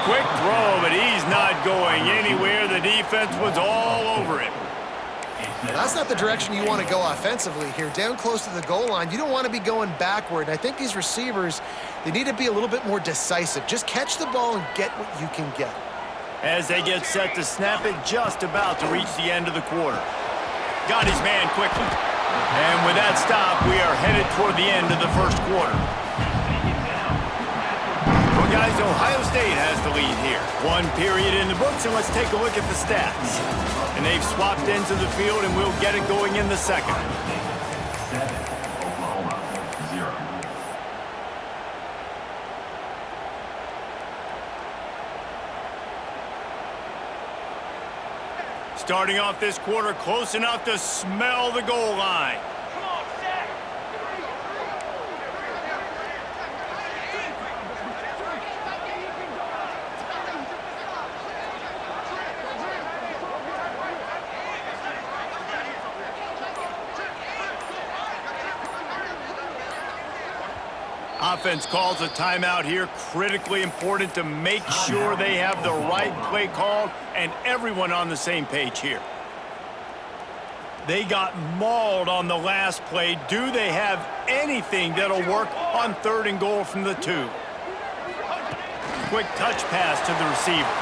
Quick throw, but he's not going anywhere. The defense was all over him. Well, that's not the direction you want to go offensively here. Down close to the goal line, you don't want to be going backward. And I think these receivers, they need to be a little bit more decisive. Just catch the ball and get what you can get. As they get set to snap it, just about to reach the end of the quarter. Got his man quickly. And with that stop, we are headed toward the end of the first quarter. Well, guys, Ohio State has the lead here. One period in the books, and let's take a look at the stats. And they've swapped into the field, and we'll get it going in the second. Oklahoma, 0. Starting off this quarter, close enough to smell the goal line. Offense calls a timeout here. Critically important to make sure they have the right play called and everyone on the same page here. They got mauled on the last play. Do they have anything that'll work on 3rd and goal from the 2? Quick touch pass to the receiver.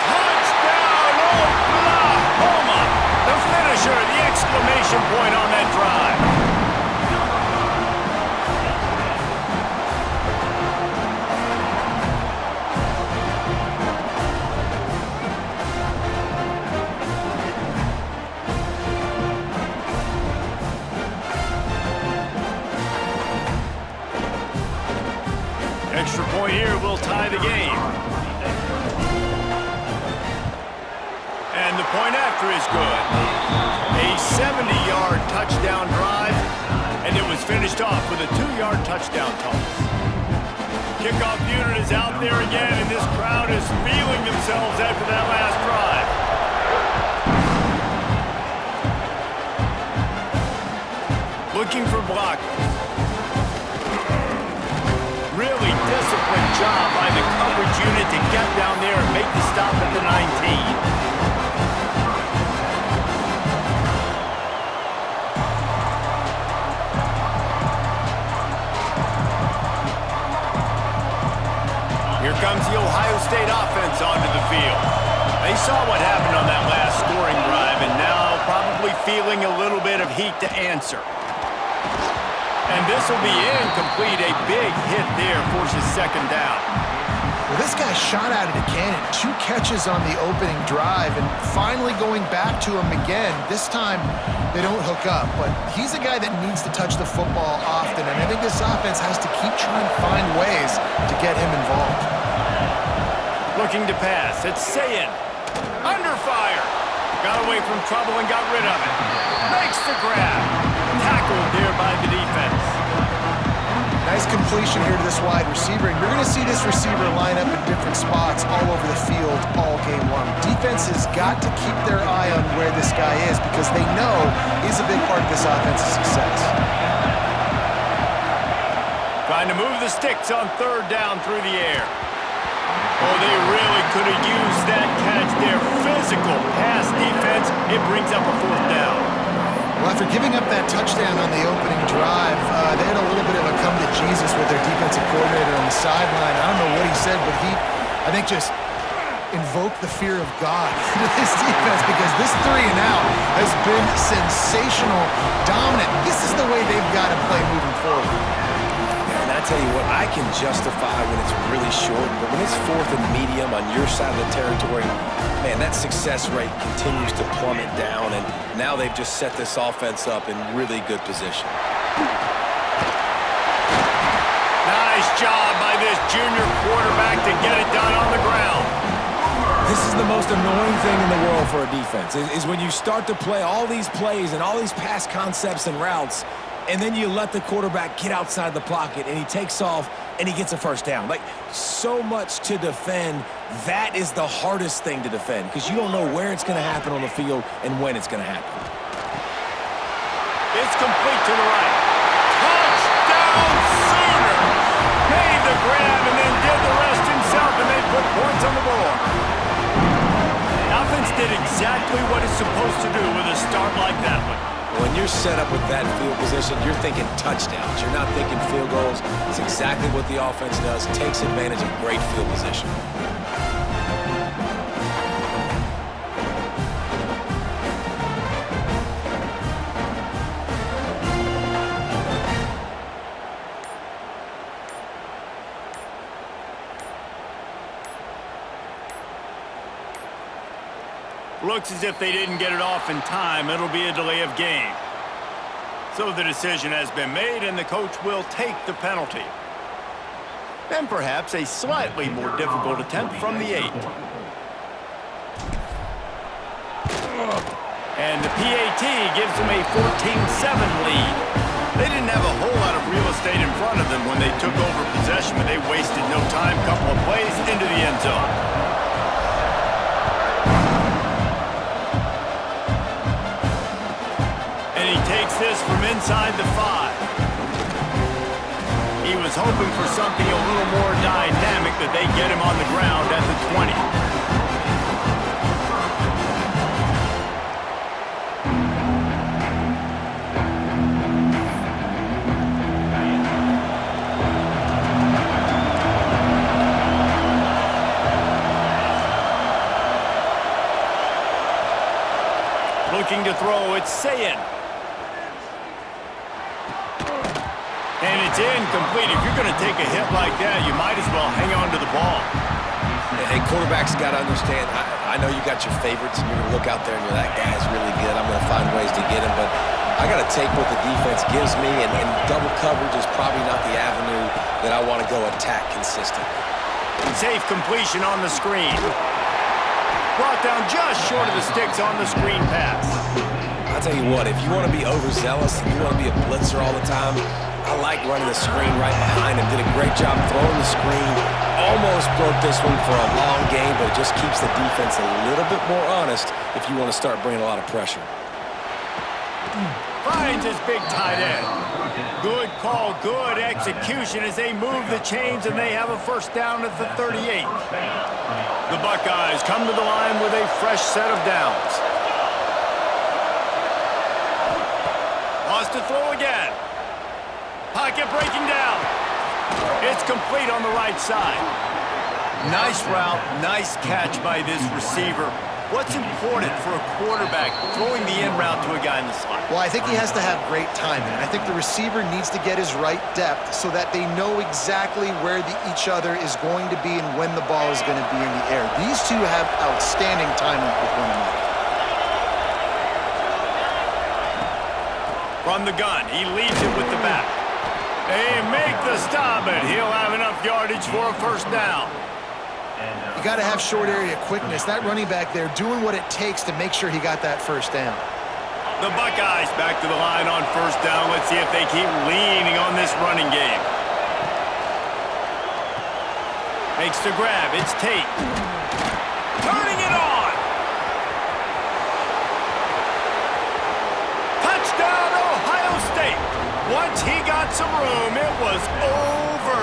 Touchdown, Oklahoma! The finisher, the exclamation point on that drive. Extra point here will tie the game. And the point after is good. A 70-yard touchdown drive, and it was finished off with a 2-yard touchdown toss. Kickoff unit is out there again, and this crowd is feeling themselves after that last drive. Looking for blockers. Really disciplined job by the coverage unit to get down there and make the stop at the 19. Here comes the Ohio State offense onto the field. They saw what happened on that last scoring drive and now probably feeling a little bit of heat to answer. And this will be incomplete. A big hit there forces 2nd down. Well, this guy shot out of the cannon. 2 catches on the opening drive, and finally going back to him again. This time, they don't hook up, but he's a guy that needs to touch the football often, and I think this offense has to keep trying to find ways to get him involved. Looking to pass. It's Sayin. Under fire. Got away from trouble and got rid of it. Makes the grab. Tackled there by the defense. Nice completion here to this wide receiver, and you're going to see this receiver line up in different spots all over the field all game long. Defense has got to keep their eye on where this guy is because they know he's a big part of this offense's success. Trying to move the sticks on 3rd down through the air. Oh, they really could have used that catch there. Physical pass defense. It brings up a 4th down. Well, after giving up that touchdown on the opening drive, they had a little bit of a come to Jesus with their defensive coordinator on the sideline. I don't know what he said, but he, I think, just invoked the fear of God into this defense because this 3 and out has been sensational, dominant. This is the way they've got to play moving forward. And I tell you what, I can justify when it's really short, but when it's 4th and medium on your side of the territory, man, that success rate continues to plummet down, and now they've just set this offense up in really good position. Nice job by this junior quarterback to get it done on the ground. This is the most annoying thing in the world for a defense, is when you start to play all these plays and all these pass concepts and routes, and then you let the quarterback get outside the pocket, and he takes off, and he gets a 1st down. Like, so much to defend. That is the hardest thing to defend because you don't know where it's going to happen on the field and when it's going to happen. It's complete to the right. Touchdown, Sooners! Made the grab and then did the rest himself, and When you're set up with that field position, you're thinking touchdowns. You're not thinking field goals. It's exactly what the offense does. Takes advantage of great field position. Looks as if they didn't get it off in time. It'll be a delay of game. So the decision has been made, and the coach will take the penalty. And perhaps a slightly more difficult attempt from the 8. And the PAT gives them a 14-7 lead. They didn't have a whole lot of real estate in front of them when they took over possession, but they wasted no time. Couple of plays into the end zone. Takes this from inside the 5. He was hoping for something a little more dynamic, but they get him on the ground at the 20. Looking to throw, it's Sayin. And it's incomplete. If you're going to take a hit like that, you might as well hang on to the ball. Hey, quarterbacks got to understand, I know you got your favorites, and you're going to look out there and you're, that guy's really good. I'm going to find ways to get him, but I got to take what the defense gives me, and double coverage is probably not the avenue that I want to go attack consistently. Safe completion on the screen. Brought down just short of the sticks on the screen pass. I'll tell you what, if you want to be overzealous and you want to be a blitzer all the time, I like running the screen right behind him. Did a great job throwing the screen. Almost broke this one for a long game, but it just keeps the defense a little bit more honest if you want to start bringing a lot of pressure. Finds his big tight end. Good call, good execution as they move the chains, and they have a first down at the 38. The Buckeyes come to the line with a fresh set of downs. Wants to throw again. Pocket breaking down. It's complete on the right side. Nice route, nice catch by this receiver. What's important for a quarterback throwing the in route to a guy in the slot? Well, I think he has to have great timing. I think the receiver needs to get his right depth so that they know exactly where each other is going to be and when the ball is going to be in the air. These two have outstanding timing with one another. From the gun, he leads it with the back. They make the stop, and he'll have enough yardage for a first down. You got to have short area quickness. That running back there doing what it takes to make sure he got that first down. The Buckeyes back to the line on first down. Let's see if they keep leaning on this running game. Makes the grab. It's Tate. Turning it on. Touchdown, Ohio State. Once he got some room, it was over.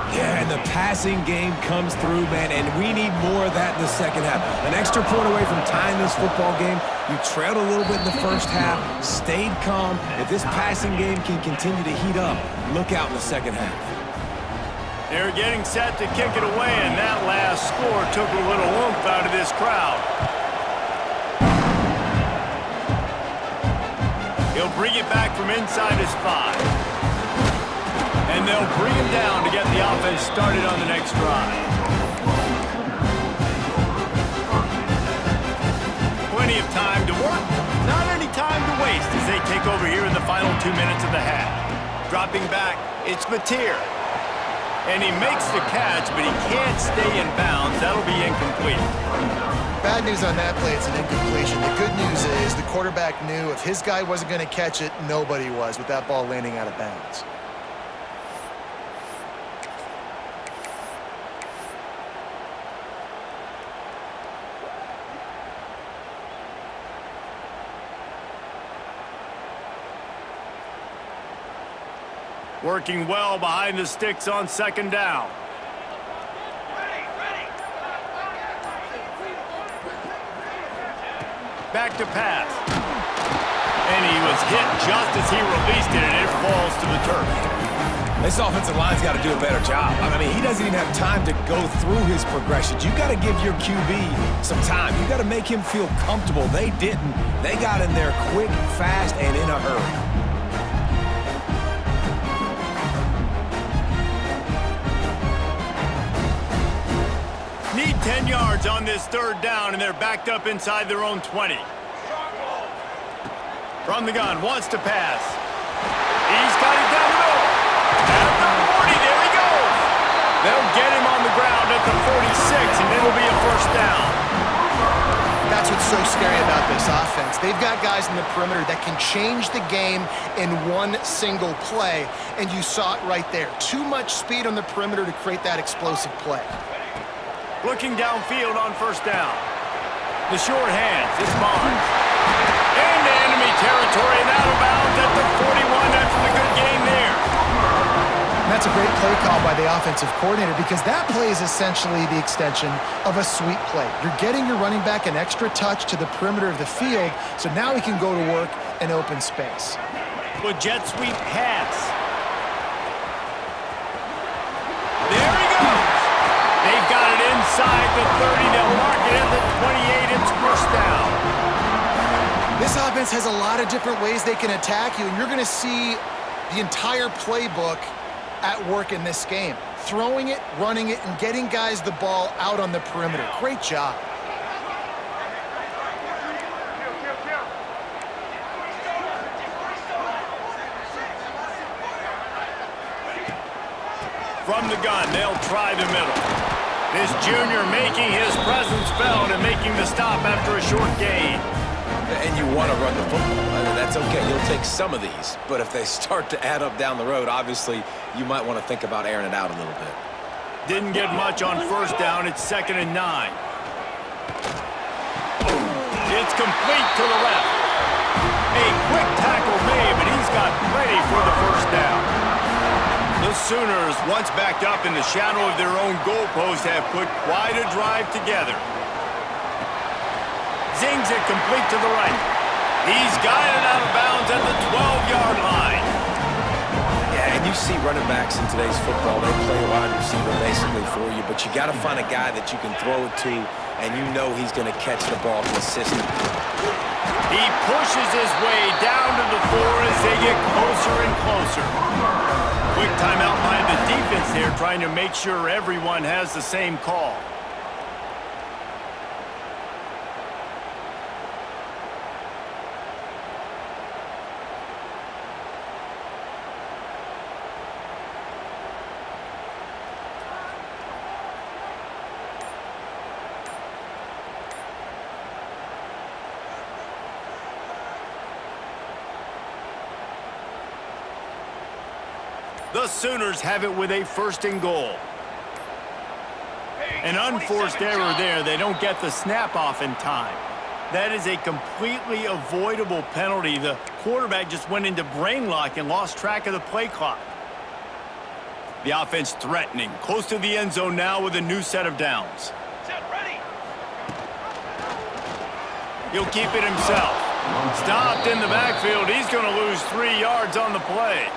Yeah, and the passing game comes through, man, and we need more of that in the second half. An extra point away from tying this football game. You trailed a little bit in the first half, stayed calm. If this passing game can continue to heat up, look out in the second half. They're getting set to kick it away, and that last score took a little oomph out of this crowd. He'll bring it back from inside his 5. And they'll bring him down to get the offense started on the next drive. Plenty of time to work, not any time to waste as they take over here in the final 2 minutes of the half. Dropping back, it's Mateer. And he makes the catch, but he can't stay in bounds. That'll be incomplete. Bad news on that play, it's an incompletion. The good news is the quarterback knew if his guy wasn't going to catch it, nobody was with that ball landing out of bounds. Working well behind the sticks on second down. Back to pass. And he was hit just as he released it, and it falls to the turf. This offensive line's got to do a better job. I mean, he doesn't even have time to go through his progressions. You got to give your QB some time. You got to make him feel comfortable. They didn't. They got in there quick, fast, and in a hurry. Need 10 yards on this third down, and they're backed up inside their own 20. From the gun, wants to pass. He's got it down the middle. At the 40, there he goes. They'll get him on the ground at the 46, and it'll be a first down. That's what's so scary about this offense. They've got guys in the perimeter that can change the game in one single play, and you saw it right there. Too much speed on the perimeter to create that explosive play. Looking downfield on first down. The short hands, it's Barnes. Into enemy territory and out of bounds at the 41 after the good game there. And that's a great play call by the offensive coordinator because that play is essentially the extension of a sweep play. You're getting your running back an extra touch to the perimeter of the field, so now he can go to work in open space. With jet sweep pass. There he goes. They've got it inside the 30. They'll mark it at the 28. It's first down. This offense has a lot of different ways they can attack you, and you're going to see the entire playbook at work in this game. Throwing it, running it, and getting guys the ball out on the perimeter. Great job. From the gun, they'll try the middle. This junior making his presence felt and making the stop after a short gain. And you want to run the football. I mean, that's okay. You'll take some of these. But if they start to add up down the road, obviously, you might want to think about airing it out a little bit. Didn't get much on first down. It's 2nd and 9. It's complete to the left. A quick tackle made, but he's got plenty for the first down. The Sooners, once backed up in the shadow of their own goalpost, have put quite a drive together. Zings it complete to the right. He's got it out of bounds at the 12-yard line. Yeah, and you see running backs in today's football, they play wide receiver basically for you, but you got to find a guy that you can throw it to, and you know he's going to catch the ball consistently. He pushes his way down to the 4 as they get closer and closer. Quick timeout by the defense there, trying to make sure everyone has the same call. The Sooners have it with a 1st and goal. An unforced error there. They don't get the snap off in time. That is a completely avoidable penalty. The quarterback just went into brain lock and lost track of the play clock. The offense threatening. Close to the end zone now with a new set of downs. He'll keep it himself. Stopped in the backfield. He's going to lose 3 yards on the play.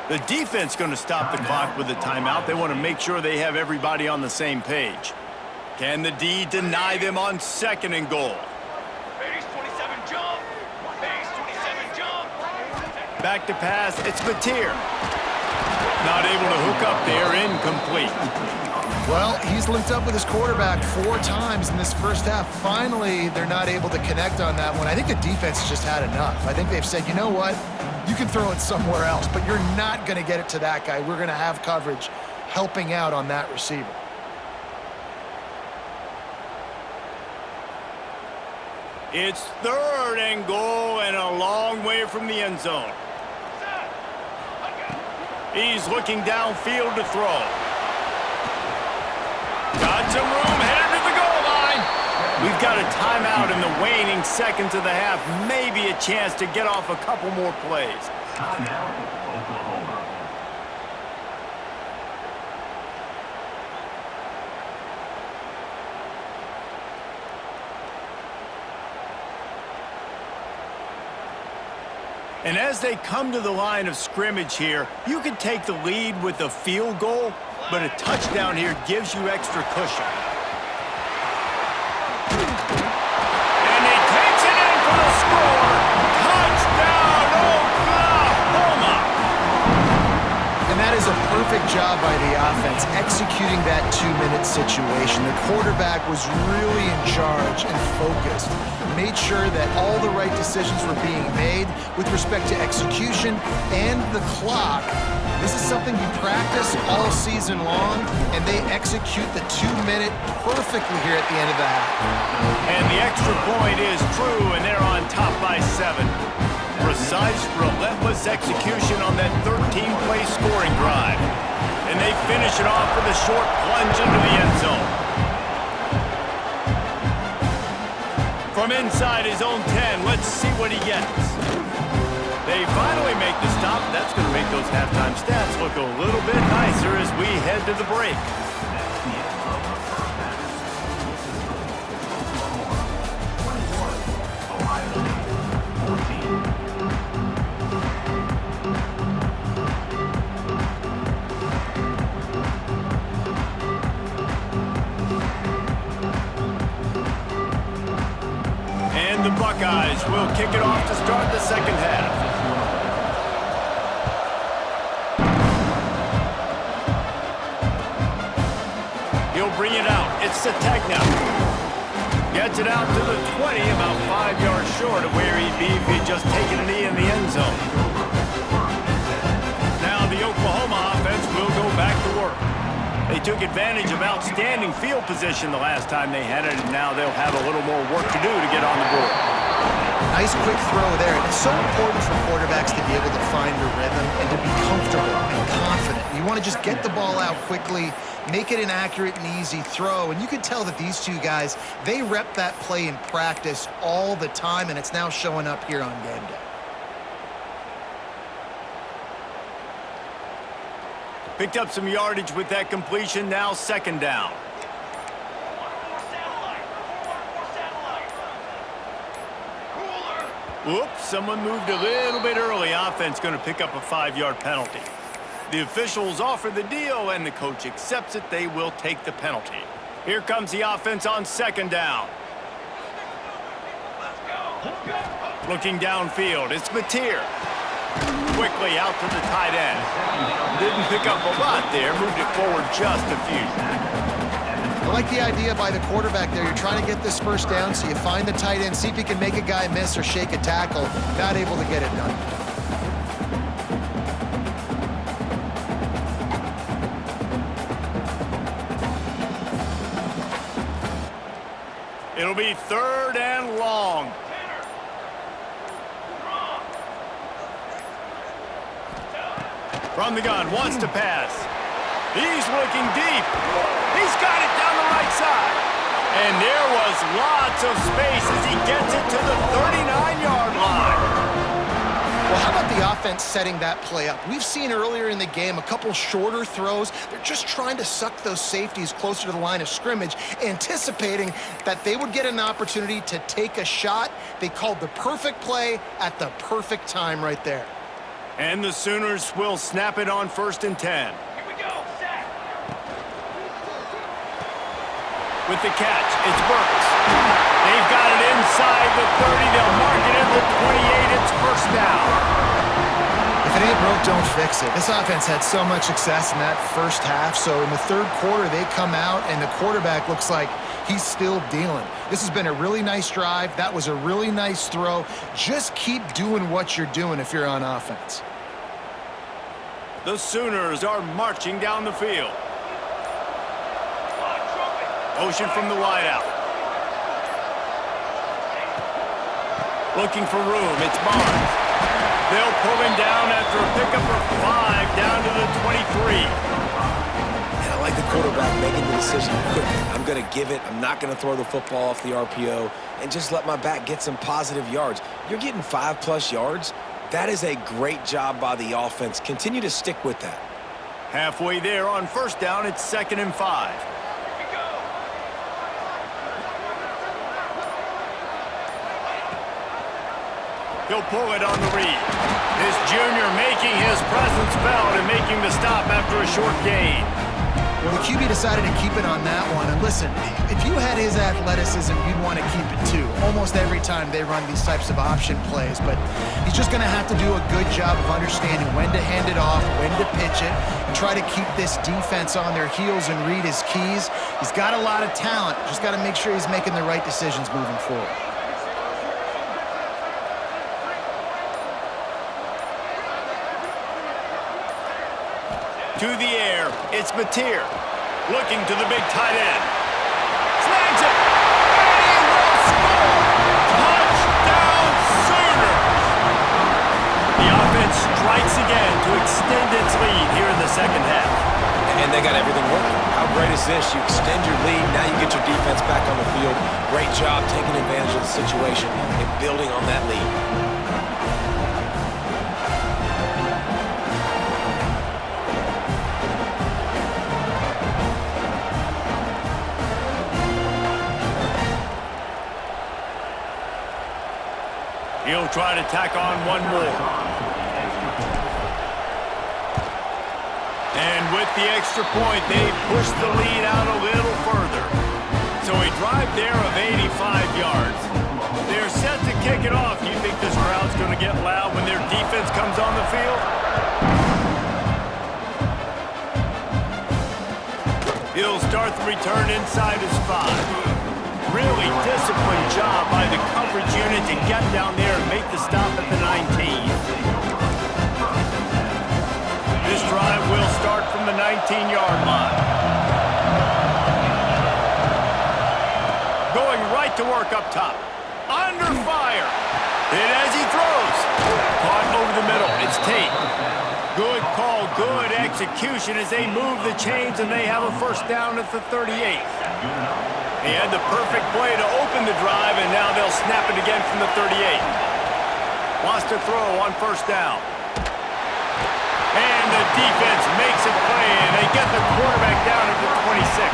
The defense going to stop the clock with a timeout. They want to make sure they have everybody on the same page. Can the D deny them on 2nd and goal? Base 27 jump. Base 27 jump. Back to pass. It's Mateer. Not able to hook up there. Incomplete. Well, he's linked up with his quarterback 4 times in this first half. Finally, they're not able to connect on that one. I think the defense just had enough. I think they've said, you know what? You can throw it somewhere else, but you're not going to get it to that guy. We're going to have coverage helping out on that receiver. It's 3rd and goal and a long way from the end zone. He's looking downfield to throw. Got some room, headed to the goal line. We've got a timeout in the waning seconds of the half. Maybe a chance to get off a couple more plays. And as they come to the line of scrimmage here, you can take the lead with a field goal, but a touchdown here gives you extra cushion. And he takes it in for the score. Touchdown, Oklahoma! And that is a perfect job by the offense, executing that 2-minute situation. The quarterback was really in charge and focused. Made sure that all the right decisions were being made with respect to execution and the clock. This is something you practice all season long, and they execute the 2-minute perfectly here at the end of the half. And the extra point is true, and they're on top by 7. Precise, relentless execution on that 13-play scoring drive. And they finish it off with a short plunge into the end zone. From inside his own 10, let's see what he gets. They finally make the stop. That's going to make those halftime stats look a little bit nicer as we head to the break. And the Buckeyes will kick it off to start the second half. He'll bring it out. It's Sategna. Gets it out to the 20, about 5 yards short of where he'd be if he'd just taken a knee in the end zone. Now the Oklahoma offense will go back to work. They took advantage of outstanding field position the last time they had it, and now they'll have a little more work to do to get on the board. Nice quick throw there. And it's so important for quarterbacks to be able to find a rhythm and to be comfortable and confident. You want to just get the ball out quickly, make it an accurate and easy throw. And you can tell that these two guys, they rep that play in practice all the time, and it's now showing up here on game day. Picked up some yardage with that completion, now second down. Whoops, someone moved a little bit early. Offense going to pick up a 5-yard penalty. The officials offer the deal, and the coach accepts it. They will take the penalty. Here comes the offense on second down. Looking downfield, it's Mateer. Quickly out to the tight end. Didn't pick up a lot there, moved it forward just a few. I like the idea by the quarterback there. You're trying to get this first down, so you find the tight end, see if you can make a guy miss or shake a tackle. Not able to get it done. It'll be third and long. From the gun, wants to pass. He's looking deep. He's got it down the right side. And there was lots of space as he gets it to the 39-yard line. Well, how about the offense setting that play up? We've seen earlier in the game a couple shorter throws. They're just trying to suck those safeties closer to the line of scrimmage, anticipating that they would get an opportunity to take a shot. They called the perfect play at the perfect time right there. And the Sooners will snap it on 1st and 10. With the catch, it's Burks. They've got it inside the 30. They'll mark it at the 28. It's first down. If it ain't broke, don't fix it. This offense had so much success in that first half, so in the third quarter, they come out, and the quarterback looks like he's still dealing. This has been a really nice drive. That was a really nice throw. Just keep doing what you're doing if you're on offense. The Sooners are marching down the field. Motion from the wideout. Looking for room. It's Barnes. They'll pull him down after a pickup of 5 down to the 23. And I like the quarterback making the decision quickly. I'm going to give it. I'm not going to throw the football off the RPO and just let my back get some positive yards. You're getting 5+ yards. That is a great job by the offense. Continue to stick with that. Halfway there on first down, it's 2nd and 5. He'll pull it on the read. This junior making his presence felt and making the stop after a short gain. Well, the QB decided to keep it on that one. And listen, if you had his athleticism, you'd want to keep it too. Almost every time they run these types of option plays. But he's just going to have to do a good job of understanding when to hand it off, when to pitch it, and try to keep this defense on their heels and read his keys. He's got a lot of talent. Just got to make sure he's making the right decisions moving forward. To the air, it's Mateer. Looking to the big tight end. Snags it! And he will score! Touchdown Sooners! The offense strikes again to extend its lead here in the second half. And they got everything working. How great is this? You extend your lead, now you get your defense back on the field. Great job taking advantage of the situation and building on that lead. He'll try to tack on one more. And with the extra point, they push the lead out a little further. So a drive there of 85 yards. They're set to kick it off. You think this crowd's going to get loud when their defense comes on the field? He'll start the return inside his 5. Really disciplined job by the coverage unit to get down there and make the stop at the 19. This drive will start from the 19-yard line. Going right to work up top. Under fire. And as he throws. Caught over the middle. It's Tate. Good call, good execution as they move the chains and they have a first down at the 38. He had the perfect play to open the drive, and now they'll snap it again from the 38. Wants to throw on first down. And the defense makes a play, and they get the quarterback down at the 26.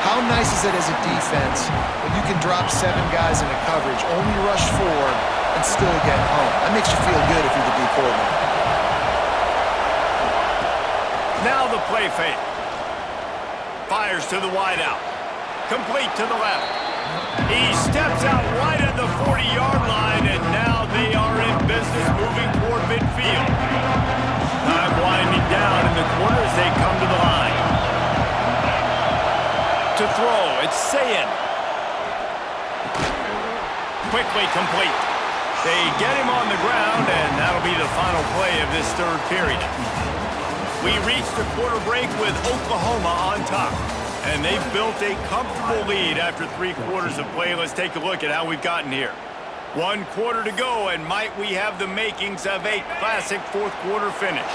How nice is it as a defense when you can drop 7 guys into coverage, only rush 4, and still get home? That makes you feel good if you're the D coordinator. Now the play fake. Fires to the wideout. Complete to the left. He steps out right at the 40-yard line, and now they are in business moving toward midfield. Time winding down in the corner as they come to the line. To throw, it's Sayin. Quickly complete. They get him on the ground, and that'll be the final play of this third period. We reach the quarter break with Oklahoma on top. And they've built a comfortable lead after 3 quarters of play. Let's take a look at how we've gotten here. 1 quarter to go, and might we have the makings of a classic fourth quarter finish.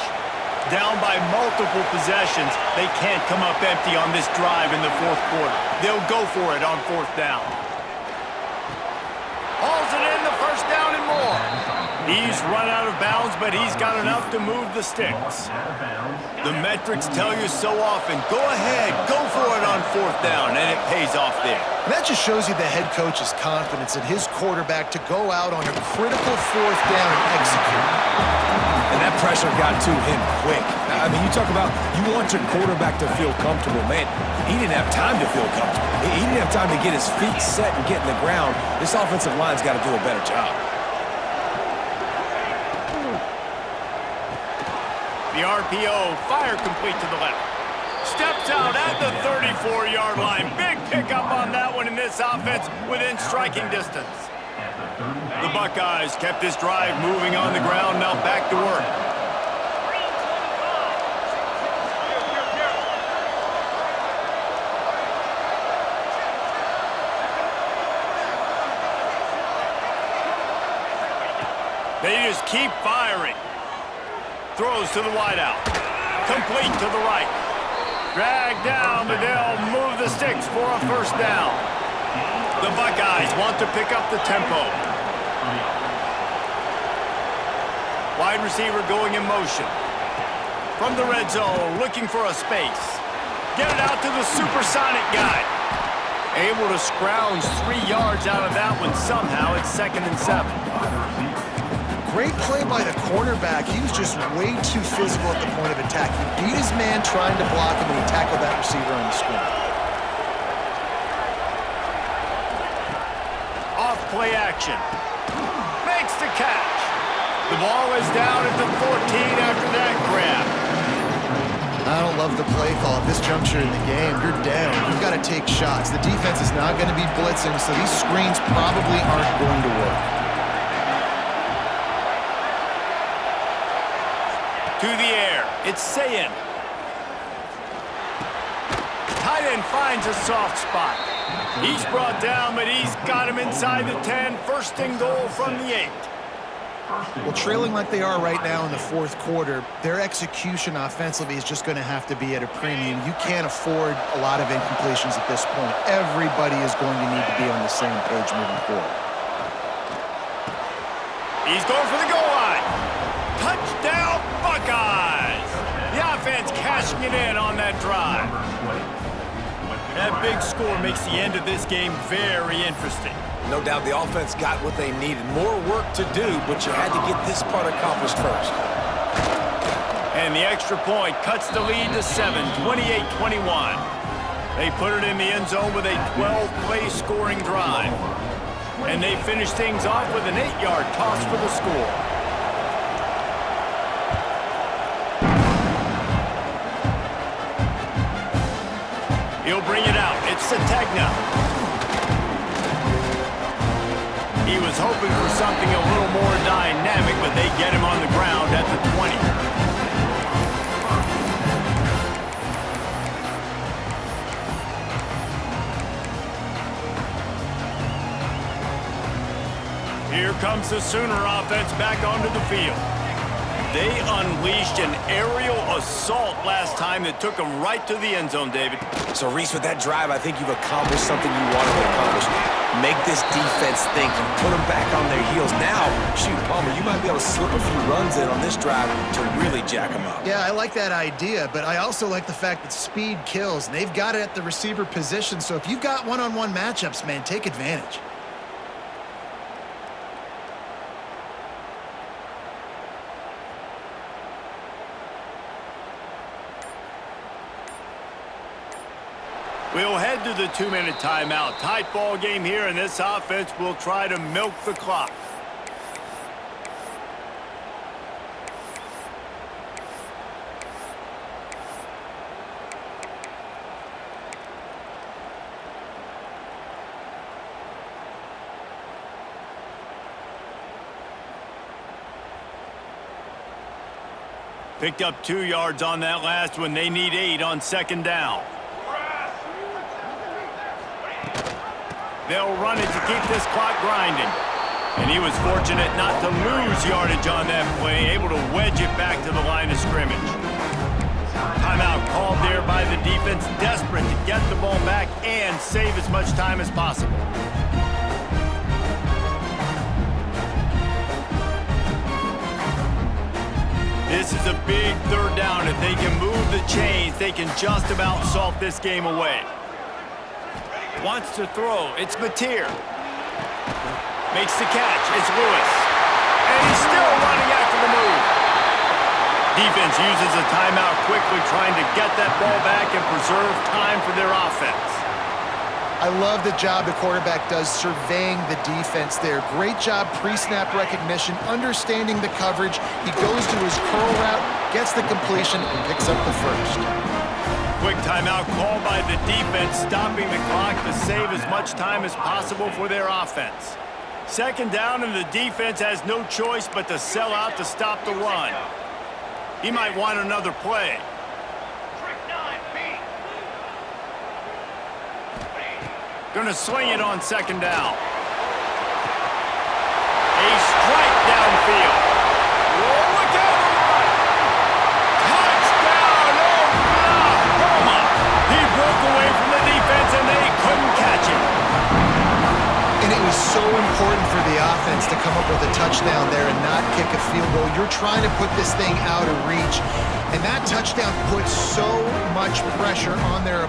Down by multiple possessions, they can't come up empty on this drive in the fourth quarter. They'll go for it on 4th down. Hauls it in, the first down and more. He's run out of bounds, but he's got enough to move the sticks. The metrics tell you so often, go ahead, go for it on 4th down, and it pays off there. And that just shows you the head coach's confidence in his quarterback to go out on a critical 4th down and execute. And that pressure got to him quick. I mean, you talk about you want your quarterback to feel comfortable. Man, he didn't have time to feel comfortable. He didn't have time to get his feet set and get in the ground. This offensive line's got to do a better job. The RPO, fire complete to the left. Steps out at the 34-yard line. Big pickup on that one in this offense within striking distance. The Buckeyes kept this drive moving on the ground, now back to work. They just keep firing. Throws to the wideout. Complete to the right. Drag down, but they'll move the sticks for a first down. The Buckeyes want to pick up the tempo. Wide receiver going in motion. From the red zone, looking for a space. Get it out to the supersonic guy. Able to scrounge 3 yards out of that one somehow. It's 2nd and 7. great play by the cornerback. He was just way too physical at the point of attack. He beat his man trying to block him, and he tackled that receiver on the screen. Off play action. Makes the catch. The ball is down at the 14 after that grab. I don't love the play call at this juncture in the game. You're down. You've got to take shots. The defense is not going to be blitzing, so these screens probably aren't going to work. To the air. It's Sayin. Tight end finds a soft spot. He's brought down, but he's got him inside the 10. First and goal from the 8. Well, trailing like they are right now in the fourth quarter, their execution offensively is just going to have to be at a premium. You can't afford a lot of incompletions at this point. Everybody is going to need to be on the same page moving forward. He's going for the goal line. Touchdown, Buckeyes! The offense cashing it in on that drive. That big score makes the end of this game very interesting. No doubt the offense got what they needed. More work to do, but you had to get this part accomplished first. And the extra point cuts the lead to 7, 28-21. They put it in the end zone with a 12-play scoring drive. And they finish things off with an 8-yard toss for the score. He'll bring it out. It's Sategna. He was hoping for something a little more dynamic, but they get him on the ground at the 20. Here comes the Sooner offense back onto the field. They unleashed an aerial assault last time that took them right to the end zone, David. So, Reese, with that drive, I think you've accomplished something you wanted to accomplish. Make this defense think and put them back on their heels. Now, shoot, Palmer, you might be able to slip a few runs in on this drive to really jack them up. Yeah, I like that idea, but I also like the fact that speed kills. They've got it at the receiver position, so if you've got one-on-one matchups, man, take advantage. We'll head to the 2-minute timeout. Tight ball game here, and this offense will try to milk the clock. Picked up 2 yards on that last one. They need 8 on second down. They'll run it to keep this clock grinding. And he was fortunate not to lose yardage on that play, able to wedge it back to the line of scrimmage. Timeout called there by the defense, desperate to get the ball back and save as much time as possible. This is a big third down. If they can move the chains, they can just about salt this game away. Wants to throw. It's Mateer. Makes the catch. It's Lewis. And he's still running after the move. Defense uses a timeout quickly, trying to get that ball back and preserve time for their offense. I love the job the quarterback does surveying the defense there. Great job pre-snap recognition, understanding the coverage. He goes to his curl route, gets the completion, and picks up the first. Quick timeout called by the defense, stopping the clock to save as much time as possible for their offense. Second down, and the defense has no choice but to sell out to stop the run. He might want another play. Gonna swing it on second down. A strike downfield. Look out! Touchdown, Oklahoma! He broke away from the defense and they couldn't catch him. And it was so important for the offense to come up with a touchdown there and not kick a field goal. You're trying to put this thing out of reach, and that touchdown puts so much pressure on their opponent.